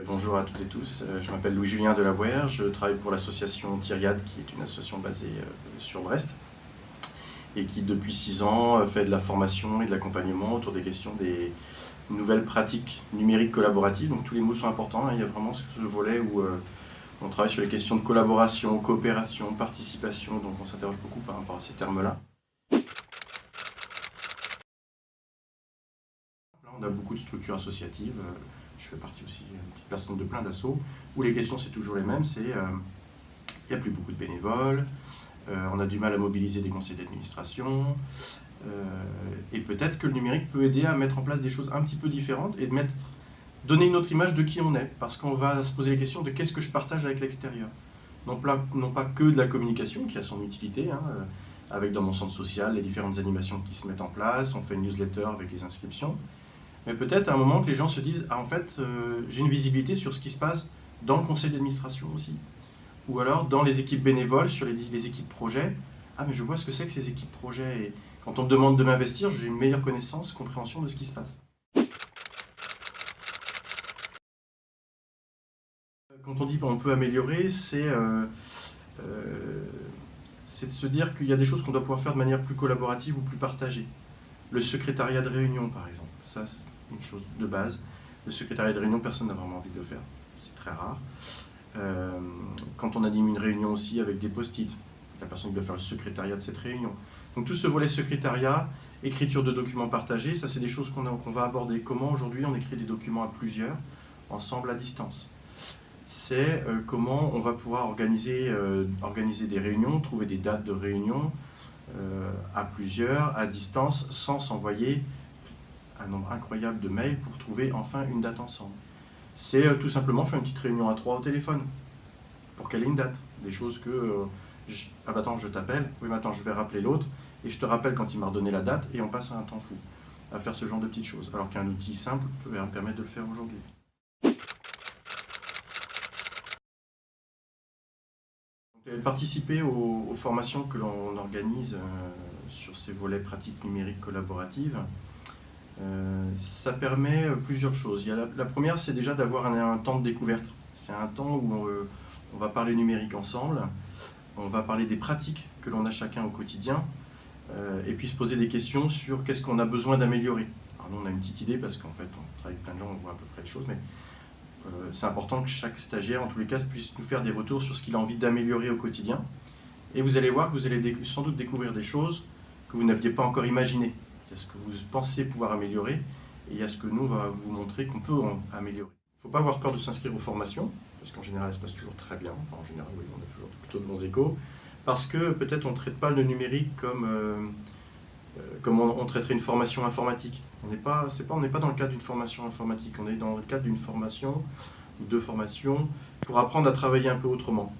Bonjour à toutes et tous, je m'appelle Louis-Julien Delabouère, je travaille pour l'association Thiriade, qui est une association basée sur Brest, et qui depuis 6 ans fait de la formation et de l'accompagnement autour des questions des nouvelles pratiques numériques collaboratives. Donc tous les mots sont importants, hein. Il y a vraiment ce volet où on travaille sur les questions de collaboration, coopération, participation, donc on s'interroge beaucoup par rapport à ces termes-là. On a beaucoup de structures associatives, je fais partie aussi d'une petite personne de plein d'assauts, où les questions c'est toujours les mêmes, c'est il n'y a plus beaucoup de bénévoles, on a du mal à mobiliser des conseils d'administration, et peut-être que le numérique peut aider à mettre en place des choses un petit peu différentes et donner une autre image de qui on est, parce qu'on va se poser les questions de qu'est-ce que je partage avec l'extérieur. Non pas que de la communication qui a son utilité, hein, avec dans mon centre social les différentes animations qui se mettent en place, on fait une newsletter avec les inscriptions, mais peut-être à un moment que les gens se disent ah en fait j'ai une visibilité sur ce qui se passe dans le conseil d'administration aussi, ou alors dans les équipes bénévoles, sur les équipes projets, ah mais je vois ce que c'est que ces équipes projets, et quand on me demande de m'investir, j'ai une meilleure connaissance, compréhension de ce qui se passe. Quand on dit qu'on peut améliorer, c'est de se dire qu'il y a des choses qu'on doit pouvoir faire de manière plus collaborative ou plus partagée. Le secrétariat de réunion, par exemple, ça c'est une chose de base. Le secrétariat de réunion, personne n'a vraiment envie de le faire, c'est très rare. Quand on anime une réunion aussi avec des post-it, la personne qui doit faire le secrétariat de cette réunion. Donc tout ce volet secrétariat, écriture de documents partagés, ça c'est des choses qu'on va aborder. Comment aujourd'hui on écrit des documents à plusieurs, ensemble à distance. C'est comment on va pouvoir organiser des réunions, trouver des dates de réunion à plusieurs, à distance, sans s'envoyer un nombre incroyable de mails pour trouver enfin une date ensemble. C'est tout simplement faire une petite réunion à 3 au téléphone pour caler une date. Des choses que ah bah attends, je t'appelle, oui mais attends, je vais rappeler l'autre, et je te rappelle quand il m'a redonné la date, et on passe à un temps fou à faire ce genre de petites choses, alors qu'un outil simple peut permettre de le faire aujourd'hui. Participer aux formations que l'on organise sur ces volets pratiques numériques collaboratives, ça permet plusieurs choses. La première, c'est déjà d'avoir un temps de découverte. C'est un temps où on va parler numérique ensemble, on va parler des pratiques que l'on a chacun au quotidien, et puis se poser des questions sur qu'est-ce qu'on a besoin d'améliorer. Alors nous, on a une petite idée parce qu'en fait, on travaille avec plein de gens, on voit à peu près les choses, mais c'est important que chaque stagiaire, en tous les cas, puisse nous faire des retours sur ce qu'il a envie d'améliorer au quotidien. Et vous allez voir que vous allez sans doute découvrir des choses que vous n'aviez pas encore imaginées. Il y a ce que vous pensez pouvoir améliorer, et il y a ce que nous, on va vous montrer qu'on peut améliorer. Il ne faut pas avoir peur de s'inscrire aux formations, parce qu'en général, ça se passe toujours très bien. Enfin, en général, oui, on a toujours plutôt de bons échos. Parce que peut-être on ne traite pas le numérique comme on traiterait une formation informatique. On n'est pas dans le cadre d'une formation informatique, on est dans le cadre d'une formation ou deux formations pour apprendre à travailler un peu autrement.